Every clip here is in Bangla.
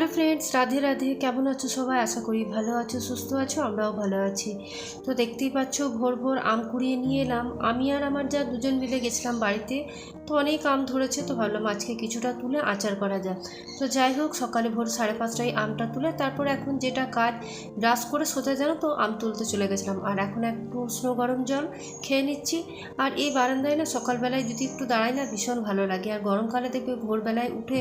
Hello friends, Radhe Radhe. কেমন আছো সবাই? আশা করি ভালো আছো, সুস্থ আছো। আমরাও ভালো আছি। তো দেখতেই পাচ্ছ, ভোর ভোর আম কুড়িয়ে নিয়ে এলাম। আমি আর আমার যা দুজন মিলে গেছিলাম বাড়িতে। তো অনেক আম ধরেছে, তো ভাবলাম আজকে কিছুটা তুলে আচার করা যায়। তো যাই হোক, সকালে ভোর 5:30টায় আমটা তুলে তারপর এখন যেটা কাজ, ব্রাশ করে সোজা জানো তো আম তুলতে চলে গেছিলাম। আর এখন একটু উষ্ণ গরম জল খেয়ে নিচ্ছি। আর এই বারান্দায় না সকালবেলায় যদি একটু দাঁড়াই না, ভীষণ ভালো লাগে। আর গরমকালে দেখবে ভোরবেলায় উঠে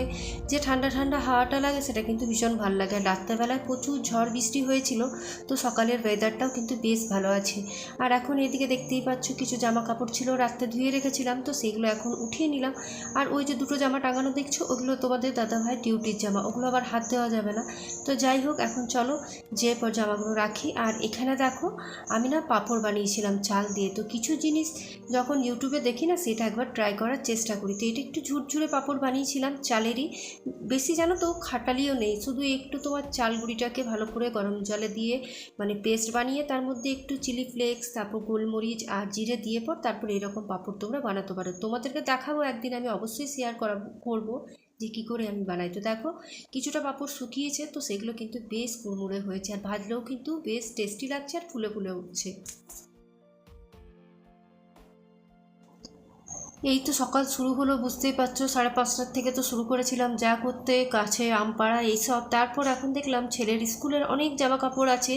যে ঠান্ডা ঠান্ডা হাওয়াটা লাগে, সেটা কিন্তু ভীষণ ভালো লাগে। আর রাত্রেবেলায় প্রচুর ঝড় বৃষ্টি হয়েছিল, তো সকালের ওয়েদারটাও কিন্তু বেশ ভালো আছে। আর এখন এদিকে দেখতেই পাচ্ছ, কিছু জামা কাপড় ছিল রাত্রে ধুয়ে রেখেছিলাম, তো সেগুলো এখন উঠিয়ে নিলাম। আর ওই যে দুটো জামা টাঙানো দেখছো, ওগুলো তোমাদের দাদাভাই ডিউটির জামা, ওগুলো আবার হাত দেওয়া যাবে না। তো যাই হোক, এখন চলো যে জামাগুলো রাখি। আর এখানে দেখো, আমি না পাঁপড় বানিয়েছিলাম চাল দিয়ে। তো কিছু জিনিস যখন ইউটিউবে দেখি না, সেটা একবার ট্রাই করার চেষ্টা করি। তো এটা একটু ঝুরঝুরে পাঁপড় বানিয়েছিলাম চালেরই। বেশি জানো তো খাটালিও নেই, শুধু একটু তোমার চাল গুঁড়িটাকে ভালো করে গরম জলে দিয়ে মানে পেস্ট বানিয়ে তার মধ্যে একটু চিলি ফ্লেক্স, তারপর গোলমরিচ আর জিরে দিয়ে পর তারপর এরকম পাঁপড় তোমরা বানাতে পারো। তোমাদেরকে দেখাবো একদিন, আমি অবশ্যই শেয়ার করবো যে কী করে আমি বানাই। তো দেখো, কিছুটা পাঁপড় শুকিয়েছে, তো সেগুলো কিন্তু বেশ কুড়মুড়ে হয়েছে। আর ভাজলেও কিন্তু বেশ টেস্টি লাগছে আর ফুলে ফুলে উঠছে। এই তো সকাল শুরু হলো, বুঝতেই পারছো। 5:30টার থেকে তো শুরু করেছিলাম যা করতে, গাছে আম পাড়া এইসব। তারপর এখন দেখলাম ছেলের স্কুলের অনেক জামা কাপড় আছে,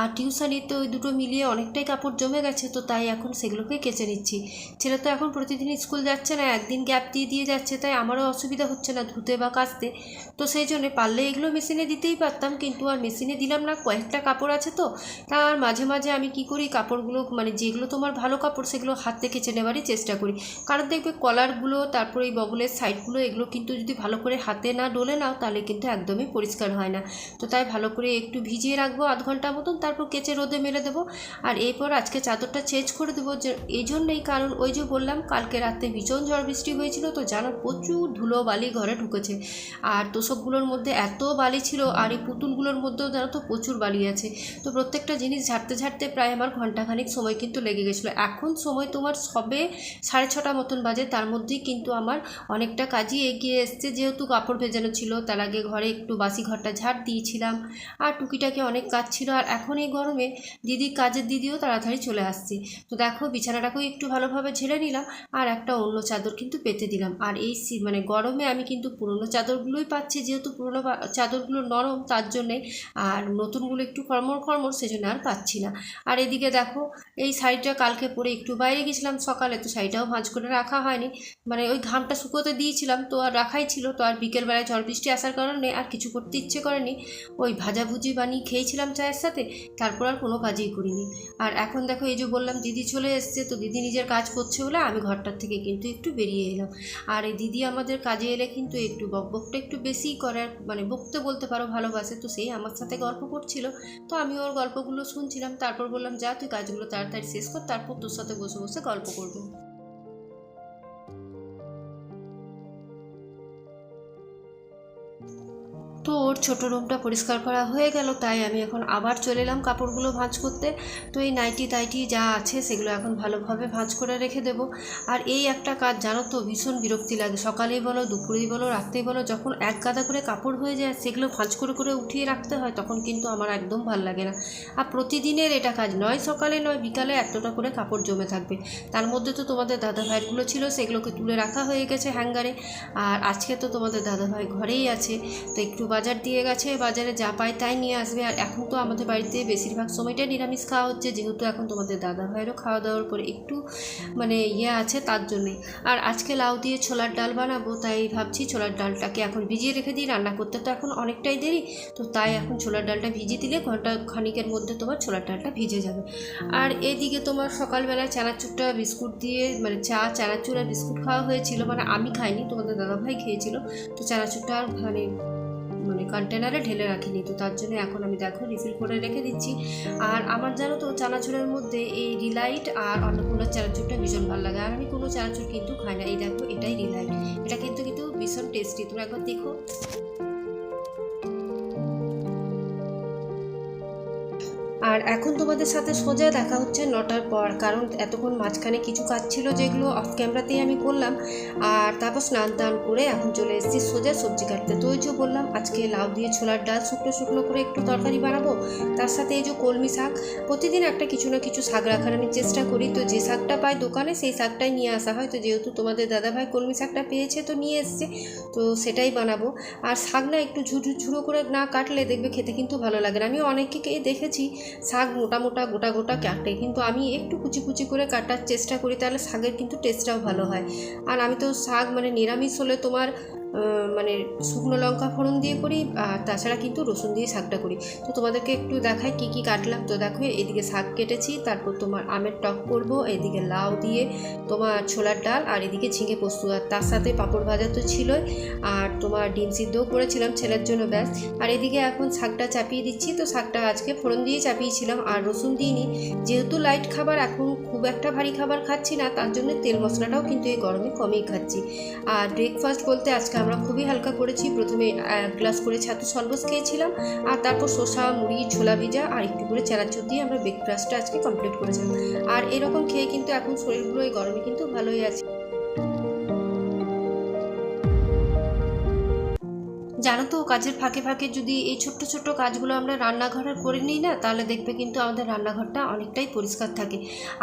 আর টিউশনির তো ওই দুটো মিলিয়ে অনেকটাই কাপড় জমে গেছে। তো তাই এখন সেগুলোকে কেচে নিচ্ছি। ছেলে তো এখন প্রতিদিন স্কুল যাচ্ছে না, একদিন গ্যাপ দিয়ে দিয়ে যাচ্ছে, তাই আমারও অসুবিধা হচ্ছে না ধুতে বা কাচতে। তো সেই জন্যে পারলে এগুলো মেশিনে দিতেই পারতাম, কিন্তু আর মেশিনে দিলাম না। কয়েকটা কাপড় আছে তো, তার মাঝে মাঝে আমি কি করি, কাপড়গুলো মানে যেগুলো তোমার ভালো কাপড় সেগুলো হাতে কেচে নেওয়ারই চেষ্টা করি। কারণ দেখবে কলারগুলো, তারপরে এই বগলের সাইডগুলো, এগুলো কিন্তু যদি ভালো করে হাতে না ডলে নাও, তাহলে কিন্তু একদমই পরিষ্কার হয় না। তো তাই ভালো করে একটু ভিজিয়ে রাখবো আধ ঘন্টা মতন, তারপর কেচে রোদে মেলে দেবো। আর এরপর আজকে চাদরটা চেঞ্জ করে দেবো, যে এই জন্যেই, কারণ ওই যে বললাম কালকে রাতে ভীষণ ঝড় বৃষ্টি হয়েছিল, তো জানো প্রচুর ধুলো বালি ঘরে ঢুকেছে। আর তোষকগুলোর মধ্যে এত বালি ছিল, আর এই পুতুলগুলোর মধ্যেও জানো তো প্রচুর বালি আছে। তো প্রত্যেকটা জিনিস ঝাড়তে ঝাড়তে প্রায় আমার ঘন্টাখানিক সময় কিন্তু লেগে গেছিলো। এখন সময় তোমার সবে 6:30 মতন বাজে, তার মধ্যেই কিন্তু আমার অনেকটা কাজই এগিয়ে এসছে। যেহেতু কাপড় ভেজানো ছিল, তার আগে ঘরে একটু বাসি ঘরটা ঝাড় দিয়েছিলাম, আর টুকিটাকে অনেক কাজ ছিল। আর এখন এই গরমে কাজের দিদিও তাড়াতাড়ি চলে আসছে। তো দেখো, বিছানাটাকেও একটু ভালোভাবে ঝেড়ে নিলাম, আর একটা অন্য চাদর কিন্তু পেতে দিলাম। আর এই মানে গরমে আমি কিন্তু পুরনো চাদরগুলোই পাচ্ছি, যেহেতু পুরনো চাদরগুলো নরম তার জন্যে। আর নতুনগুলো একটু খড়মড় খড়মড়, সেজন্য আর পাচ্ছি না। আর এদিকে দেখো, এই শাড়িটা কালকে পরে একটু বাইরে গেছিলাম সকালে, তো শাড়িটাও ভাঁজ করে রাখা হয়নি। মানে ওই ঘামটা শুকোতে দিয়েছিলাম, তো আর রাখাই ছিল। তো আর বিকেলবেলায় ঝড় বৃষ্টি আসার কারণে আর কিছু করতে ইচ্ছে করেনি। ওই ভাজাভুজি বানিয়ে খেয়েছিলাম চায়ের সাথে, তারপর আর কোনো কাজই করিনি। আর এখন দেখো, এই যে বললাম দিদি চলে এসছে, তো দিদি নিজের কাজ করছে বলে আমি ঘরটার থেকে কিন্তু একটু বেরিয়ে এলাম। আর এই দিদি আমাদের কাজে এলে কিন্তু একটু বকবকটা একটু বেশিই করে, আর মানে বকতে বলতে পারো ভালোবাসে। তো সেই আমার সাথে গল্প করছিল, তো আমি ওর গল্পগুলো শুনছিলাম। তারপর বললাম, যা তুই কাজগুলো তাড়াতাড়ি শেষ কর, তারপর তোর সাথে বসে বসে গল্প করবো। তো ওর ছোটো রুমটা পরিষ্কার করা হয়ে গেল, তাই আমি এখন আবার চলে এলাম কাপড়গুলো ভাঁজ করতে। তো এই নাইটি টাইটি যা আছে সেগুলো এখন ভালোভাবে ভাঁজ করে রেখে দেবো। আর এই একটা কাজ জানো তো, ভীষণ বিরক্তি লাগে। সকালেই বলো, দুপুরেই বলো, রাত্রেই বলো, যখন এক গাদা করে কাপড় হয়ে যায়, সেগুলো ভাঁজ করে করে উঠিয়ে রাখতে হয়, তখন কিন্তু আমার একদম ভালো লাগে না। আর প্রতিদিনের এটা কাজ নয়, সকালে নয় বিকালে এতটা করে কাপড় জমে থাকবে। তার মধ্যে তো তোমাদের দাদা ভাইয়েরগুলো ছিল, সেগুলোকে তুলে রাখা হয়ে গেছে হ্যাঙ্গারে। আর আজকে তো তোমাদের দাদা ভাই ঘরেই আছে, তো একটু বাজার দিয়ে গেছে, বাজারে যা পায় তাই নিয়ে আসবে। আর এখন তো আমাদের বাড়িতে বেশিরভাগ সময়টাই নিরামিষ খাওয়া হচ্ছে, যেহেতু এখন তোমাদের দাদা ভাইয়েরও খাওয়া দাওয়ার পরে একটু মানে আছে, তার জন্যে। আর আজকে লাউ দিয়ে ছোলার ডাল বানাবো, তাই ভাবছি ছোলার ডালটাকে এখন ভিজিয়ে রেখে দিই। রান্না করতে তো এখন অনেকটাই দেরি, তো তাই এখন ছোলার ডালটা ভিজিয়ে দিলে ঘন্টা খানিকের মধ্যে তোমার ছোলার ডালটা ভিজে যাবে। আর এদিকে তোমার সকালবেলায় চানাচুরটা বিস্কুট দিয়ে, মানে চানাচুর আর বিস্কুট খাওয়া হয়েছিল। মানে আমি খাইনি, তোমাদের দাদাভাই খেয়েছিল। তো চানাচুরটা আর মানে মানে কন্টেনারে ঢেলে রাখিনি, তো তার জন্য এখন আমি দেখো রিফিল করে রেখে দিচ্ছি। আর আমার জানো তো চানাচুরের মধ্যে এই রিলাইট আর অন্নপূর্ণার চানাচুরটা ভীষণ ভালো লাগে। আর আমি কোনো চানাচুর কিন্তু খাই না। এই দেখো, এটাই রিলাইট, এটা কিন্তু কিন্তু ভীষণ টেস্টি, তোমরা একবার দেখো। আর এখন তোমাদের সাথে সোজা দেখা হচ্ছে 9টার পর, কারণ এতক্ষণ মাঝখানে কিছু কাজ ছিল যেগুলো অফ ক্যামেরাতেই আমি করলাম। আর তারপর স্নান টান করে এখন চলে এসেছি সোজা সবজি কাটতে। তো ওই যে বললাম আজকে লাউ দিয়ে ছোলার ডাল শুকনো শুকনো করে একটু তরকারি বানাবো, তার সাথে এই যে কলমি শাক। প্রতিদিন একটা কিছু না কিছু শাক রাখার আমি চেষ্টা করি, তো যে শাকটা পাই দোকানে সেই শাকটাই নিয়ে আসা হয়। তো যেহেতু তোমাদের দাদাভাই কলমি শাকটা পেয়েছে তো নিয়ে এসছে, তো সেটাই বানাবো। আর শাক না একটু ঝুড়ো করে না কাটলে দেখবে খেতে কিন্তু ভালো লাগে না। আমি অনেককেই দেখেছি শাক মোটা মোটা গোটা গোটা কাটে, কিন্তু আমি একটু কুচি কুচি করে কাটার চেষ্টা করি, তাহলে শাকের কিন্তু টেস্টটাও ভালো হয়। আর আমি তো শাক মানে নিরামিষ হলে তোমার মানে শুকনো লঙ্কা ফোড়ন দিয়ে করি, আর তাছাড়া কিন্তু রসুন দিয়ে শাকটা করি। তো তোমাদেরকে একটু দেখাই কি কি কাটলাম। তো দেখো এদিকে শাক কেটেছি, তারপর তোমার আমের টক করবো, এদিকে লাউ দিয়ে তোমার ছোলার ডাল, আর এদিকে ঝিঙে পোস্ত, আর তার সাথে পাঁপড় ভাজা তো ছিলই, আর তোমার ডিম সিদ্ধও করেছিলাম ছেলের জন্য, ব্যাস। আর এদিকে এখন শাকটা চাপিয়ে দিচ্ছি। তো শাকটা আজকে ফোড়ন দিয়ে চাপিয়েছিলাম আর রসুন দিইনি, যেহেতু লাইট খাবার, এখন খুব একটা ভারী খাবার খাচ্ছি না, তার জন্য তেল মশলাটাও কিন্তু এই গরমে কমই খাচ্ছি। আর ব্রেকফাস্ট বলতে আজকে আমরা খুবই হালকা করেছি। প্রথমে 1 গ্লাস করে ছাতু শরবত খেয়েছিলাম, আর তারপর শসা মুড়ি ছোলা ভিজা আর একটু করে চানাচুর দিয়ে আমরা ব্রেকফাস্টটা আজকে কমপ্লিট করেছিলাম। আর এরকম খেয়ে কিন্তু এখন শরীরগুলো এই গরমে কিন্তু ভালোই আছে। জানো তো, কাজের ফাঁকে ফাঁকে যদি এই ছোট্ট ছোট্ট কাজগুলো আমরা রান্নাঘরে করে নিই না, তাহলে দেখবে কিন্তু আমাদের রান্নাঘরটা অনেকটাই পরিষ্কার থাকে।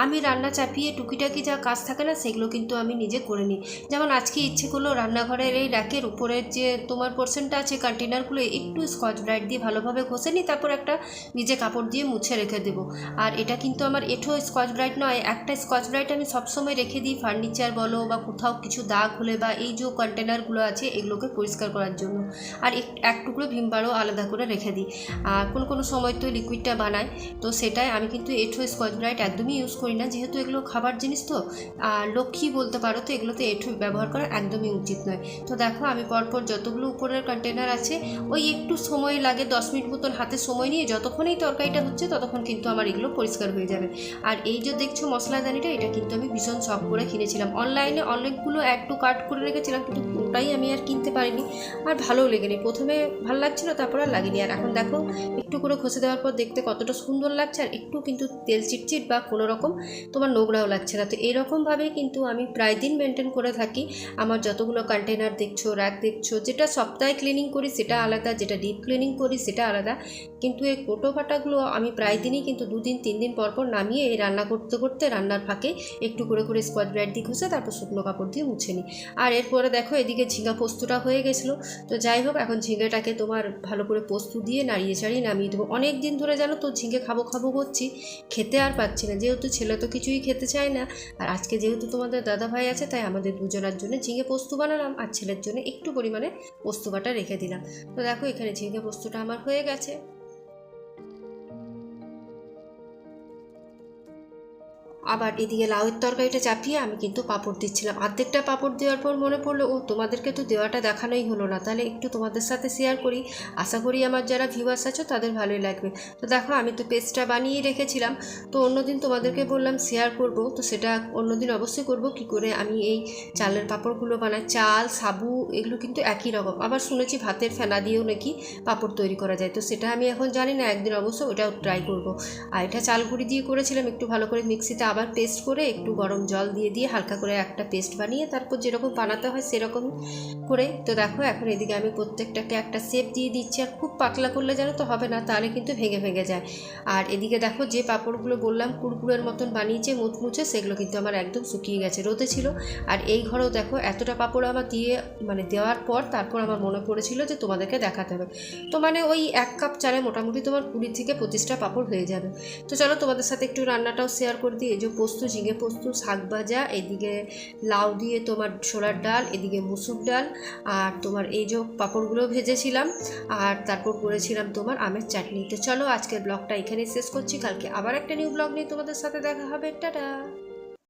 আমি রান্না চাপিয়ে টুকিটাকি যা কাজ থাকে না সেগুলো কিন্তু আমি নিজে করে নিই। যেমন আজকে ইচ্ছে করলো রান্নাঘরের এই র্যাকের উপরের যে তোমার পোর্শনটা আছে কন্টেনারগুলো একটু স্কচ ব্রাইট দিয়ে ভালোভাবে ঘষে নিই, তারপর একটা ভিজে কাপড় দিয়ে মুছে রেখে দেবো। আর এটা কিন্তু আমার এঁঠো স্কচ ব্রাইট নয়, একটা স্কচ ব্রাইট আমি সবসময় রেখে দিই ফার্নিচার বলো বা কোথাও কিছু দাগ হলে বা এই যে কন্টেনারগুলো আছে এগুলোকে পরিষ্কার করার জন্য। আর এক টুকরো ভীম বারও আলাদা করে রেখে দিই। আর কোনো সময় তো লিকুইডটা বানাই, তো সেটাই আমি কিন্তু এঁঠো স্কচ ব্রাইট একদমই ইউজ করি না, যেহেতু এগুলো খাবার জিনিস তো আর লক্ষ্মী বলতে পারো, তো এগুলোতে এঁঠো ব্যবহার করা একদমই উচিত নয়। তো দেখো আমি পরপর যতগুলো উপরের কন্টেনার আছে ওই একটু সময় লাগে, 10 মিনিট মতন হাতে সময় নিয়ে যতক্ষণই তরকারিটা হচ্ছে ততক্ষণ কিন্তু আমার এগুলো পরিষ্কার হয়ে যাবে। আর এই যে দেখছো মশলাদানিটা, এটা কিন্তু আমি ভীষণ শখ করে কিনেছিলাম। অনলাইনে অনেকগুলো অ্যাড টু কার্ট করে রেখেছিলাম, কিন্তু ওটাই আমি আর কিনতে পারিনি, আর ভালোও লেগেনি। প্রথমে ভালো লাগছিল, তারপর আর লাগেনি। আর এখন দেখো একটু করে ঘষে দেওয়ার পর দেখতে কতটা সুন্দর লাগছে, আর একটু কিন্তু তেল চিটচিট বা কোনো রকম তোমার নোংরাও লাগছে না। তো এইরকমভাবেই কিন্তু আমি প্রায় দিন মেনটেন করে থাকি। আমার যতগুলো কন্টেনার দেখছো, র্যাক দেখছো, যেটা সপ্তাহে ক্লিনিং করি সেটা আলাদা, যেটা ডিপ ক্লিনিং করি সেটা আলাদা, কিন্তু এই কোটো ফাটাগুলো আমি প্রায় দিনই কিন্তু 2 দিন 3 দিন পর পর নামিয়ে এই রান্না করতে করতে রান্নার ফাঁকে একটু করে করে স্কচ ব্রাইট দিয়ে ঘষে তারপর শুকনো কাপড় দিয়ে মুছে নিই। আর এরপরে দেখো এদিকে ঝিঙা পোস্তটা হয়ে গেছিলো। তো যাই হোক, এখন ঝিঙেটাকে তোমার ভালো করে পোস্ত দিয়ে নাড়িয়ে চাড়িয়ে নামিয়ে দেবো। অনেক দিন ধরে জানো তো ঝিঙে খাবো খাবো করছি, খেতে আর পাচ্ছি না, যেহেতু ছেলে তো কিছুই খেতে চায় না। আর আজকে যেহেতু তোমাদের দাদা ভাই আছে, তাই আমাদের দুজনের জন্য ঝিঙে পোস্ত বানালাম, আর ছেলের জন্য একটু পরিমাণে পোস্ত বাটা রেখে দিলাম। তো দেখো এখানে ঝিঙে পোস্তটা আমার হয়ে গেছে। আবার এদিকে লাউয়ের তরকারিটা চাপিয়ে আমি কিন্তু পাঁপড় দিচ্ছিলাম। অর্ধেকটা পাঁপড় দেওয়ার পর মনে পড়লো, ও তোমাদেরকে তো দেওয়াটা দেখানোই হলো না, তাহলে একটু তোমাদের সাথে শেয়ার করি। আশা করি আমার যারা ভিউয়ার্স আছো তাদের ভালোই লাগবে। তো দেখো আমি তো পেস্টটা বানিয়েই রেখেছিলাম, তো অন্যদিন তোমাদেরকে বললাম শেয়ার করব, তো সেটা অন্যদিন অবশ্যই করব। কি করে আমি এই চালের পাঁপড়গুলো বানাই, চাল সাবু এগুলো কিন্তু একই রকম। আবার শুনেছি ভাতের ফেনা দিয়েও নাকি পাঁপড় তৈরি করা যায়, তো সেটা আমি এখন জানি না, একদিন অবশ্য ওটাও ট্রাই করব। আর এটা চাল গুঁড়ি দিয়ে করেছিলাম, একটু ভালো করে মিক্সিতে আবার পেস্ট করে একটু গরম জল দিয়ে হালকা করে একটা পেস্ট বানিয়ে তারপর যেরকম বানাতে হয় সেরকম করে। তো দেখো এখন এদিকে আমি প্রত্যেকটাকে একটা শেপ দিয়ে দিচ্ছি। আর খুব পাতলা করলে জানো তো হবে না, তাহলে কিন্তু ভেঙে ভেঙে যায়। আর এদিকে দেখো যে পাঁপড়গুলো বললাম কুরকুরের মতন বানিয়েছে মুচমুচে, সেগুলো কিন্তু আমার একদম শুকিয়ে গেছে, রোদে ছিল। আর এই ঘরেও দেখো এতটা পাঁপড় আমার দিয়ে দেওয়ার পর তারপর আমার মনে পড়েছিল যে তোমাদেরকে দেখাতে হবে। তো ওই 1 কাপ চালে মোটামুটি তোমার 20 থেকে 25টা পাঁপড় হয়ে যাবে। তো চলো তোমাদের সাথে একটু রান্নাটাও শেয়ার করে দিই। এই যে পোস্ত, ঝিঙে পোস্ত, শাক ভাজা, এদিকে লাউ দিয়ে তোমার ছোলার ডাল, এদিকে মুসুর ডাল, আর তোমার এই যে পাঁপড়গুলো ভেজেছিলাম, আর তারপর করেছিলাম তোমার আমের চাটনি। তো চলো আজকের ব্লগটা এখানেই শেষ করছি, কালকে আবার একটা নিউ ব্লগ নিয়ে তোমাদের সাথে দেখা হবে। টাটা।